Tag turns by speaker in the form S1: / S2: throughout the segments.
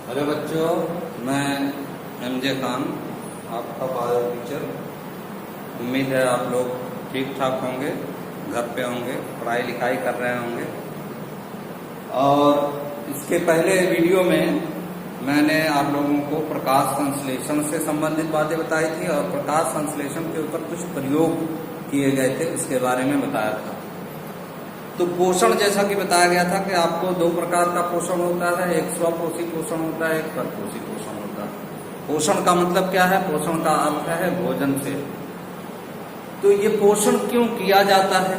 S1: Hello बच्चों, मैं MJ Khan, आपका बायो टीचर। उम्मीद है आप लोग ठीक ठाक होंगे, घर पे होंगे, पढ़ाई लिखाई कर रहे होंगे। और इसके पहले वीडियो में मैंने आप लोगों को प्रकाश संश्लेषण से संबंधित बातें बताई थी और प्रकाश संश्लेषण के ऊपर कुछ प्रयोग किए गए थे, उसके बारे में बताया था। तो पोषण जैसा कि बताया गया था कि आपको दो प्रकार का पोषण होता है, एक स्वपोषी पोषण होता है, एक परपोषी पोषण होता है। पोषण का मतलब क्या है? पोषण का अर्थ है भोजन से। तो ये पोषण क्यों किया जाता है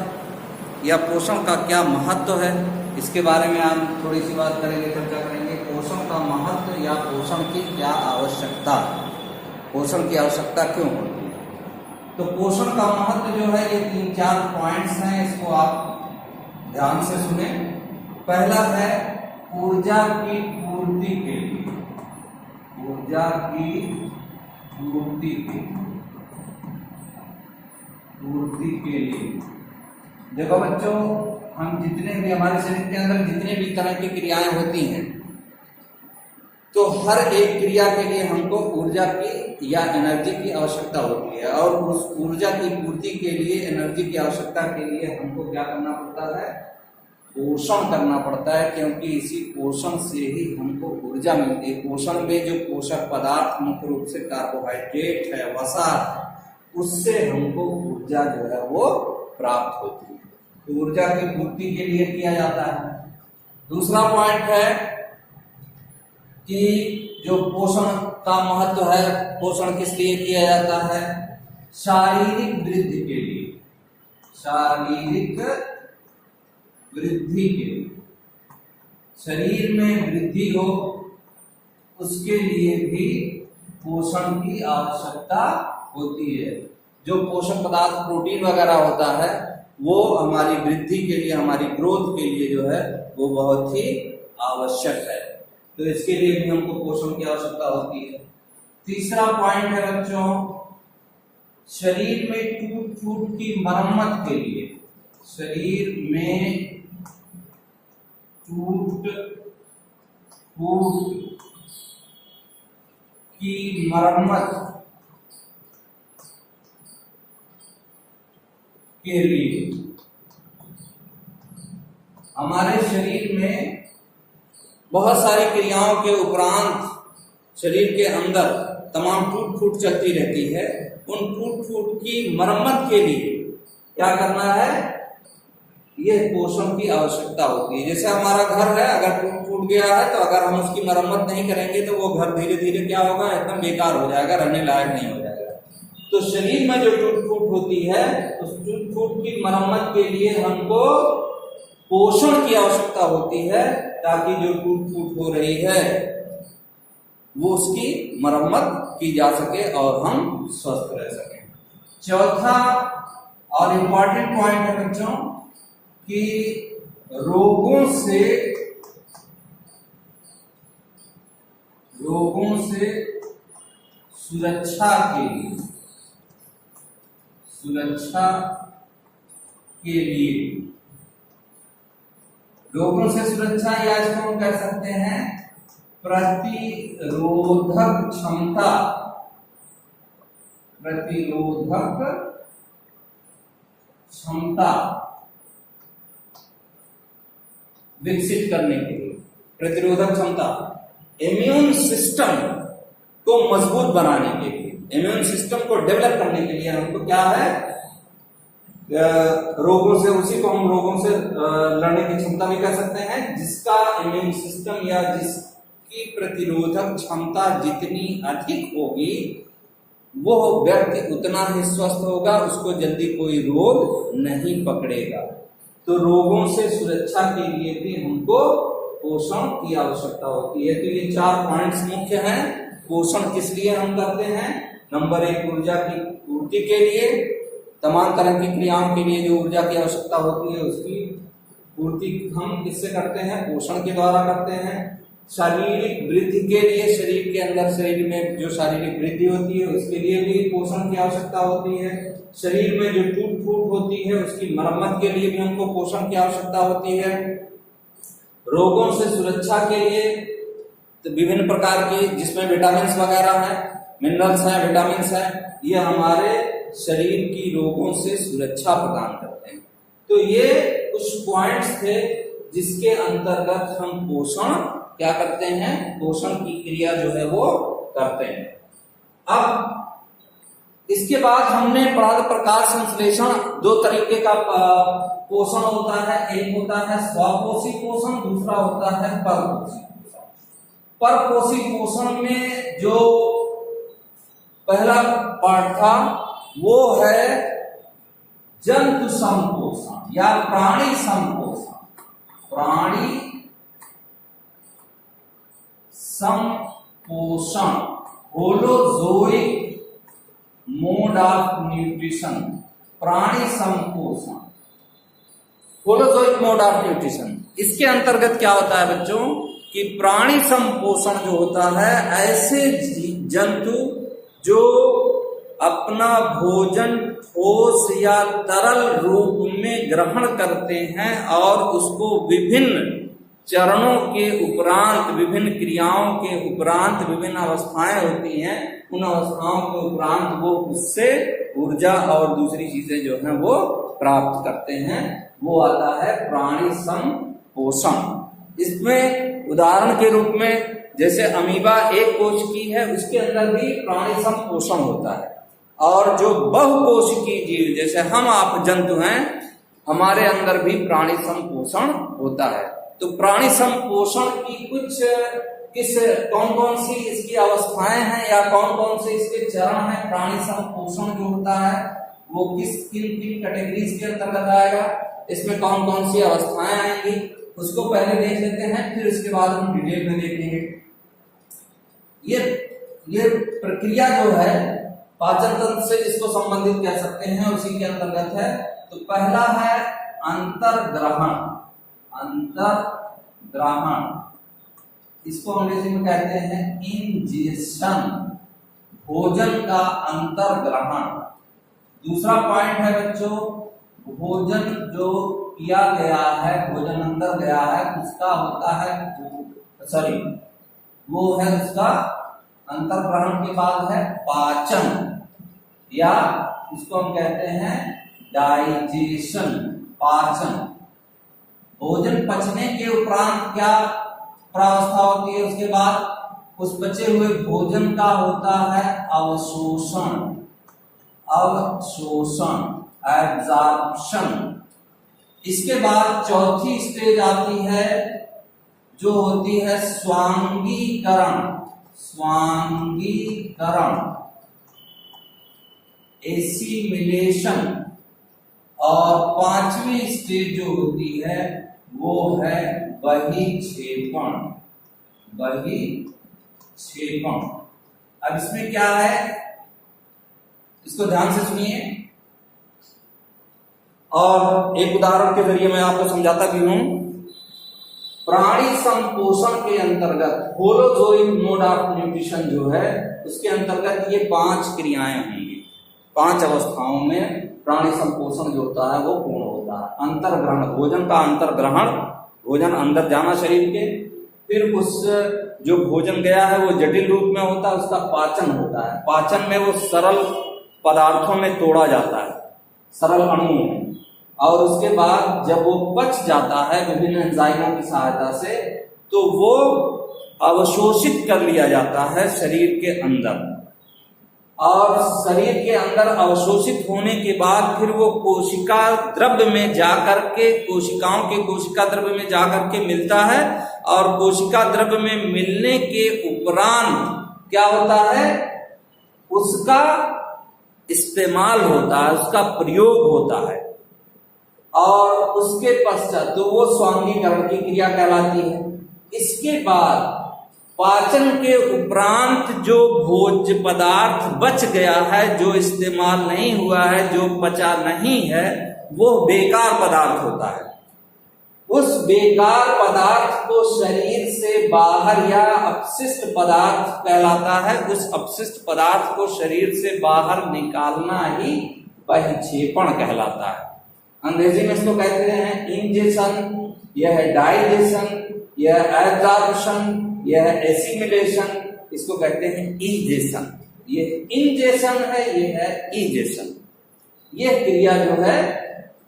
S1: या पोषण का क्या महत्व है, इसके बारे में हम थोड़ी सी बात करेंगे, चर्चा करेंगे। पोषण का महत्व या पोषण की क्या आवश्यकता, पोषण की आवश्यकता क्यों होती है। तो पोषण का महत्व जो है, ये 3-4 पॉइंट्स हैं, इसको आप ध्यान से सुने। पहला है ऊर्जा की पूर्ति के लिए, ऊर्जा की पूर्ति के लिए। देखो बच्चों, हम जितने भी हमारे शरीर के अंदर जितने भी तरह की क्रियाएं होती हैं, तो हर एक क्रिया के लिए हमको ऊर्जा की या एनर्जी की आवश्यकता होती है। और उस ऊर्जा की पूर्ति के लिए, एनर्जी की आवश्यकता के लिए हमको क्या करना पड़ता है? पोषण करना पड़ता है, क्योंकि इसी पोषण से ही हमको ऊर्जा मिलती है। पोषण में जो पोषक पदार्थ मुख्य रूप से कार्बोहाइड्रेट है, वसा, उससे हमको ऊर्जा जो है वो प्राप्त होती है। तो ऊर्जा की पूर्ति के लिए किया जाता है। दूसरा पॉइंट है कि जो पोषण का महत्व है, पोषण किस लिए किया जाता है? शारीरिक वृद्धि के लिए, शारीरिक वृद्धि के लिए, शरीर में वृद्धि हो उसके लिए भी पोषण की आवश्यकता होती है। जो पोषक पदार्थ प्रोटीन वगैरह होता है, वो हमारी वृद्धि के लिए, हमारी ग्रोथ के लिए जो है वो बहुत ही आवश्यक है। तो इसके लिए भी हमको पोषण की आवश्यकता होती है। तीसरा पॉइंट है बच्चों, शरीर में टूट फूट की मरम्मत के लिए, शरीर में टूट फूट की मरम्मत के लिए हमारे शरीर में बहुत सारी क्रियाओं के उपरांत शरीर के अंदर तमाम टूट फूट चलती रहती है। उन टूट फूट की मरम्मत के लिए क्या करना है? यह पोषण की आवश्यकता होती है। जैसे हमारा घर है, अगर टूट फूट गया है तो अगर हम उसकी मरम्मत नहीं करेंगे तो वो घर धीरे धीरे क्या होगा? एकदम बेकार हो जाएगा, रहने लायक नहीं हो जाएगा। तो शरीर में जो टूट फूट होती है, उस टूट फूट की मरम्मत के लिए हमको पोषण की आवश्यकता होती है, ताकि जो टूट फूट हो रही है वो उसकी मरम्मत की जा सके और हम स्वस्थ रह सकें। चौथा और इम्पॉर्टेंट पॉइंट है बच्चों कि रोगों से सुरक्षा के लिए, रोगों से सुरक्षा, या इसको हम कह सकते हैं प्रतिरोधक क्षमता, प्रतिरोधक क्षमता विकसित करने के लिए, प्रतिरोधक क्षमता, इम्यून सिस्टम को मजबूत बनाने के लिए, इम्यून सिस्टम को डेवलप करने के लिए हमको क्या है? रोगों से, उसी को हम रोगों से लड़ने की क्षमता भी कह सकते हैं। जिसका इम्यून सिस्टम या जिसकी प्रतिरोधक क्षमता जितनी अधिक होगी, वो व्यक्ति उतना ही स्वस्थ होगा, उसको जल्दी कोई रोग नहीं पकड़ेगा। तो रोगों से सुरक्षा के लिए भी हमको पोषण की आवश्यकता होती है। तो ये 4 पॉइंट्स मुख्य हैं। पोषण किस लिए हम करते हैं? नंबर 1, ऊर्जा की पूर्ति के लिए, तमाम तरह की क्रियाओं के लिए जो ऊर्जा की आवश्यकता होती है उसकी पूर्ति हम किससे करते हैं? पोषण के द्वारा करते हैं। शारीरिक वृद्धि के लिए, शरीर के अंदर, शरीर में जो शारीरिक वृद्धि होती है उसके लिए भी पोषण की आवश्यकता होती है। शरीर में जो टूट फूट होती है उसकी मरम्मत के लिए भी हमको पोषण की आवश्यकता होती है। रोगों से सुरक्षा के लिए तो विभिन्न प्रकार की जिसमें विटामिन्स वगैरह हैं, मिनरल्स हैं, विटामिन्स हैं, ये हमारे शरीर की रोगों से सुरक्षा प्रदान करते हैं। तो ये कुछ पॉइंट्स थे जिसके अंतर्गत हम पोषण क्या करते हैं, पोषण की क्रिया जो है वो करते हैं। अब इसके बाद हमने पढ़ा प्रकाश संश्लेषण, दो तरीके का पोषण होता है, एक होता है स्वपोषी पोषण, दूसरा होता है परपोषी पोषण। परपोषी पोषण में जो पहला पार्ट था वो है जंतु संपोषण या प्राणी संपोषण। प्राणी संपोषण, होलोजोइक मोड ऑफ न्यूट्रिशन, प्राणी संपोषण, होलोजोइक मोड ऑफ न्यूट्रिशन। इसके अंतर्गत क्या होता है बच्चों कि प्राणी संपोषण जो होता है, ऐसे जंतु जो अपना भोजन ठोस या तरल रूप में ग्रहण करते हैं और उसको विभिन्न चरणों के उपरांत, विभिन्न क्रियाओं के उपरांत, विभिन्न अवस्थाएं होती हैं, उन अवस्थाओं के उपरांत वो उससे ऊर्जा और दूसरी चीजें जो हैं वो प्राप्त करते हैं, वो आता है प्राणी संपोषण। इसमें उदाहरण के रूप में जैसे अमीबा एक कोश की है, उसके अंदर भी प्राणी संपोषण होता है। और जो बहुकोशिकीय जीव जैसे हम आप जंतु हैं, हमारे अंदर भी प्राणी संपोषण होता है। तो प्राणी संपोषण की कौन कौन सी इसकी अवस्थाएं हैं या कौन कौन से इसके चरण हैं, प्राणी संपोषण जो होता है वो किन किन कैटेगरीज के अंतर्गत आएगा, इसमें कौन कौन सी अवस्थाएं आएंगी, उसको पहले देख लेते हैं, फिर इसके बाद हम डिटेल में देखेंगे। ये प्रक्रिया जो है पाचन तंत्र से जिसको संबंधित कह सकते हैं, उसी के अंतर्गत है। तो पहला है अंतर्ग्रहण। अंतर्ग्रहण इसको अंग्रेजी में कहते हैं इंजेशन, भोजन का अंतर्ग्रहण। दूसरा पॉइंट है बच्चों, भोजन जो किया गया है, भोजन अंदर गया है, उसका होता है वो है उसका अंतर्ग्रहण के बाद है पाचन, या इसको हम कहते हैं डाइजेशन, पाचन। भोजन पचने के उपरांत क्या प्रावस्था होती है, उसके बाद उस बचे हुए भोजन का होता है अवशोषण, एब्जॉर्प्शन। इसके बाद चौथी स्टेज आती है जो होती है स्वांगीकरण, एसिमिलेशन। और पांचवी स्टेज जो होती है वो है बहिक्षेपण। अब इसमें क्या है, इसको ध्यान से सुनिए और एक उदाहरण के जरिए मैं आपको समझाता भी हूं। प्राणी संपोषण के अंतर्गत होलोजोइक मोड ऑफ न्यूट्रिशन जो है, उसके अंतर्गत ये 5 क्रियाएं होंगी। 5 अवस्थाओं में प्राणी संपोषण जो होता है वो पूर्ण होता है। अंतर्ग्रहण, भोजन का अंतर्ग्रहण, भोजन अंदर जाना शरीर के, फिर उस जो भोजन गया है वो जटिल रूप में होता है, उसका पाचन होता है। पाचन में वो सरल पदार्थों में तोड़ा जाता है, सरल अणुओं में, और उसके बाद जब वो पच जाता है विभिन्न एंजाइमों की सहायता से, तो वो अवशोषित कर लिया जाता है शरीर के अंदर। और शरीर के अंदर अवशोषित होने के बाद फिर वो कोशिका द्रव्य में जाकर के, कोशिकाओं के कोशिका द्रव्य में जाकर के मिलता है। और कोशिका द्रव्य में मिलने के उपरांत क्या होता है, उसका इस्तेमाल होता है, उसका प्रयोग होता है। और उसके पश्चात तो वो स्वांगीकरण की क्रिया कहलाती है। इसके बाद पाचन के उपरांत जो भोज्य पदार्थ बच गया है, जो इस्तेमाल नहीं हुआ है, जो पचा नहीं है, वो बेकार पदार्थ होता है। उस बेकार पदार्थ को शरीर से बाहर, या अपशिष्ट पदार्थ कहलाता है, उस अपशिष्ट पदार्थ को शरीर से बाहर निकालना ही बहिक्षेपण कहलाता है। अंग्रेजी में इसको कहते हैं इंजेशन, यह है डाइजेशन, यह एब्जॉर्प्शन, यह एसिमिलेशन, इसको कहते हैं इजेशन। ये इंजेशन है, ये है इजेशन। यह क्रिया जो है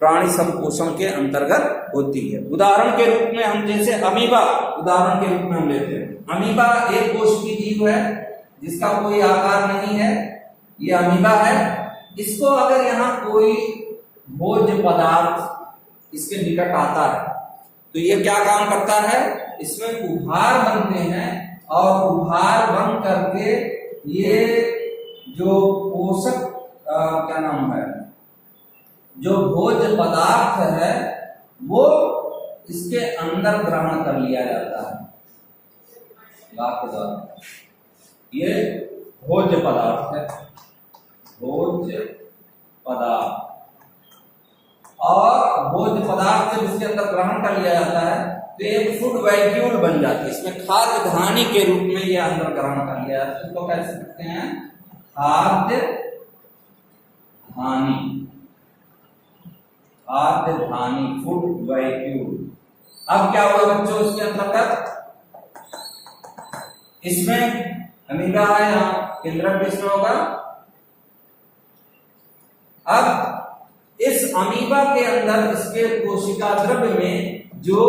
S1: प्राणी संपोषण के अंतर्गत होती है। उदाहरण के रूप में हम जैसे अमीबा, उदाहरण के रूप में हम लेते हैं। अमीबा एक कोश की जीव है जिसका कोई आकार नहीं है, ये अमीबा है। इसको अगर यहाँ कोई भोज्य पदार्थ इसके निकट आता है तो ये क्या काम करता है, इसमें उभार बनते हैं और उभार बन करके ये जो पोषक क्या नाम है, जो भोज्य पदार्थ है वो इसके अंदर ग्रहण कर लिया जाता है। ये भोज्य पदार्थ है, भोज्य पदार्थ, और भोज्य पदार्थ जब इसके अंदर ग्रहण कर लिया जाता है तो एक फूड वैक्यूल बन जाती है। इसमें खाद्य धानी के रूप में यह अंदर ग्रहण कर लिया जाता है। इसको कह सकते हैं खाद्य धानी, खाद्य धानी, फूड वैक्यूल। अब क्या होगा बच्चों, इसके अंतर्गत इसमें अमीबा है, यहाँ केंद्रक इसमें होगा। अब इस अमीबा के अंदर इसके कोशिका द्रव्य में, जो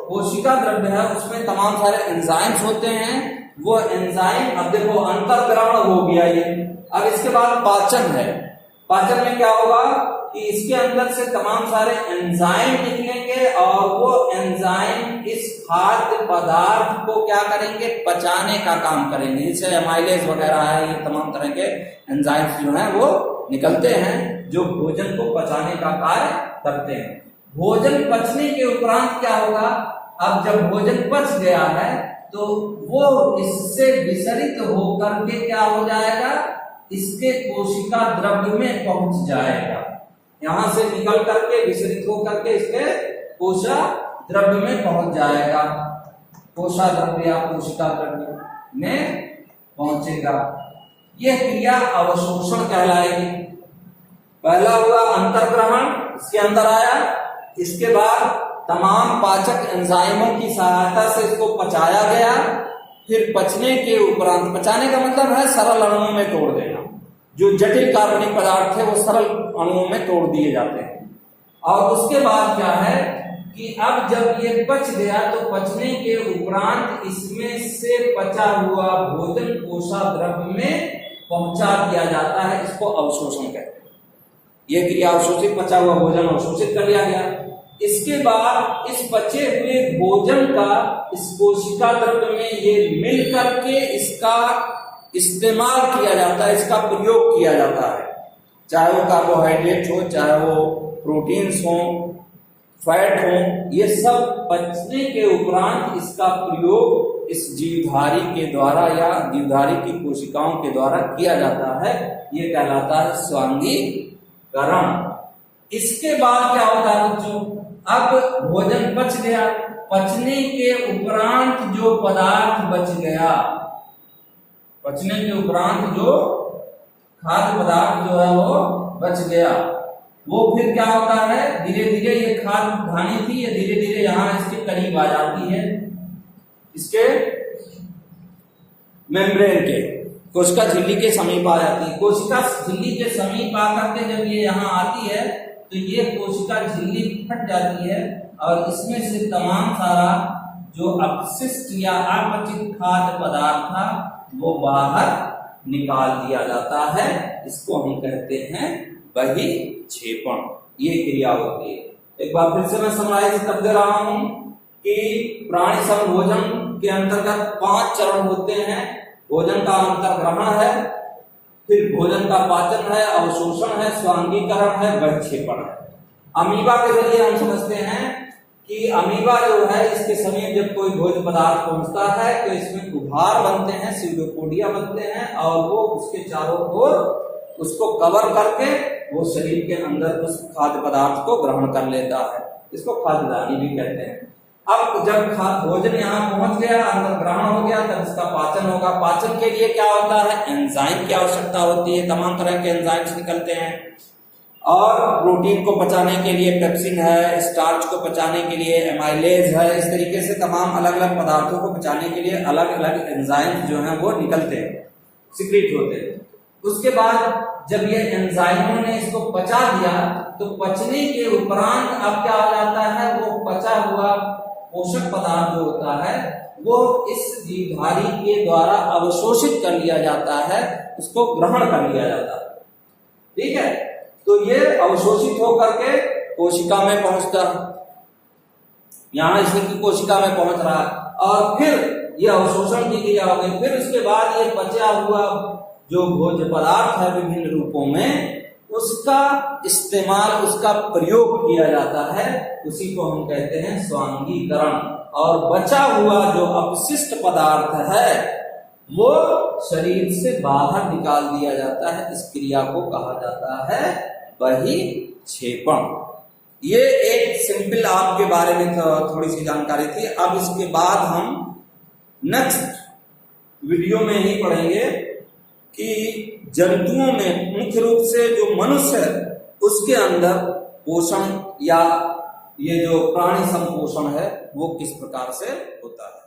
S1: कोशिका द्रव्य है उसमें तमाम सारे एंजाइम्स होते हैं। वो एंजाइम, अब देखो अंतर्ग्रहण हो गया ये। अब इसके बाद पाचन है। पाचन में क्या होगा कि इसके अंदर से तमाम सारे एंजाइम निकलेंगे और वो एंजाइम इस खाद्य पदार्थ को क्या करेंगे, पचाने का काम करेंगे। जैसे एमाइलेज वगैरह है, ये तमाम तरह के एंजाइम्स जो हैं वो निकलते हैं जो भोजन को पचाने का कार्य करते हैं। भोजन पचने के उपरांत क्या होगा, अब जब भोजन पच गया है तो वो इससे विसरित होकर के क्या हो जाएगा, इसके कोशिका द्रव्य में पहुंच जाएगा। यहां से निकल करके विसरित होकर के इसके कोशा द्रव्य में पहुंच जाएगा। कोशा द्रव्य या कोशिका द्रव्य में पहुंचेगा। यह क्रिया अवशोषण कहलाएगी। पहला हुआ अंतर्ग्रहण, इसके अंदर आया, इसके बाद तमाम पाचक एंजाइमों की सहायता से इसको पचाया गया। फिर पचने के उपरांत, पचाने का मतलब है सरल अणुओं में तोड़ देना। जो जटिल कार्बनिक पदार्थ है वो सरल अणुओं में तोड़ दिए जाते हैं। और उसके बाद क्या है कि अब जब ये पच गया तो पचने के उपरांत इसमें से पचा हुआ भोजन कोशा द्रव्य में पहुंचा दिया जाता है। इसको अवशोषण कहते हैं। यह क्रिया अवशोषित, पचा हुआ भोजन अवशोषित कर लिया गया। इसके बाद इस पचे हुए भोजन का इस कोशिका द्रव्य में ये मिल करके इसका इस्तेमाल किया जाता है, इसका प्रयोग किया जाता है। चाहे वो कार्बोहाइड्रेट हो, चाहे वो प्रोटीन्स हो, फैट हो, ये सब पचने के उपरांत इसका प्रयोग इस जीवधारी के द्वारा या जीवधारी की कोशिकाओं के द्वारा किया जाता है। ये कहलाता है स्वांगीकरण। इसके बाद क्या होता है बच्चों, अब भोजन पच गया, पचने के उपरांत जो पदार्थ बच गया, पचने के उपरांत जो खाद्य पदार्थ जो है वो बच गया, वो फिर क्या होता है, धीरे धीरे ये खाद्य धानी थी, ये धीरे धीरे यहाँ इसके करीब आ जाती है, इसके मेम्ब्रेन के, कोशिका झिल्ली के समीप आ जाती है। कोशिका झिल्ली के समीप आकर के जब ये यहाँ आती है तो ये कोशिका झिल्ली फट जाती है और इसमें से तमाम सारा जो अपशिष्ट या अपचित खाद्य पदार्थ था वो बाहर निकाल दिया जाता है। इसको हम कहते हैं बहिक्षेपण। ये क्रिया होती है। एक बार फिर से मैं समराइज कर दे रहा हूं कि प्राणी संभोजन के अंतर्गत 5 चरण होते हैं। भोजन का अंतर्ग्रहण है, फिर भोजन का पाचन है, अवशोषण है, स्वांगीकरण है, बहिक्षेपण है। अमीबा के जरिए हम समझते हैं कि अमीबा जो है इसके समीप जब कोई भोज्य पदार्थ पहुंचता है तो इसमें उभार बनते हैं, सीडोपोडिया बनते हैं और वो उसके चारों ओर उसको कवर करके वो शरीर के अंदर उस खाद्य पदार्थ को ग्रहण कर लेता है। इसको खाद्यदानी भी कहते हैं। अब जब भोजन यहाँ पहुंच गया, अंदर ग्रहण हो गया, तब इसका पाचन होगा। पाचन के लिए क्या होता है, एंजाइम की आवश्यकता होती है। तमाम तरह के एंजाइम्स निकलते हैं। और प्रोटीन को पचाने के लिए पेप्सिन है, स्टार्च को पचाने के लिए एमाइलेज है। इस तरीके से तमाम अलग अलग पदार्थों को पचाने के लिए अलग अलग एंजाइम जो हैं वो निकलते हैं, सिक्रीट होते हैं। उसके बाद जब ये एंजाइमों ने इसको पचा दिया तो पचने के उपरांत अब क्या हो जाता है, वो पचा हुआ पोषक पदार्थ जो होता है वो इस जीवधारी के द्वारा अवशोषित कर लिया जाता है, उसको ग्रहण कर लिया जाता है। ठीक है, तो ये अवशोषित होकर के कोशिका में पहुंचता है, यहां इसकी कोशिका में पहुंच रहा है और फिर ये अवशोषण की क्रिया हो गई। फिर उसके बाद ये पचा हुआ जो भोज्य पदार्थ है विभिन्न रूपों में, उसका इस्तेमाल, उसका प्रयोग किया जाता है, उसी को हम कहते हैं स्वांगीकरण। और बचा हुआ जो अपशिष्ट पदार्थ है वो शरीर से बाहर निकाल दिया जाता है। इस क्रिया को कहा जाता है बहिक्षेपण। ये एक सिंपल आपके बारे में थोड़ी सी जानकारी थी। अब इसके बाद हम नेक्स्ट वीडियो में ही पढ़ेंगे कि जंतुओं में मुख्य रूप से जो मनुष्य है उसके अंदर पोषण या ये जो प्राणी संपोषण है वो किस प्रकार से होता है।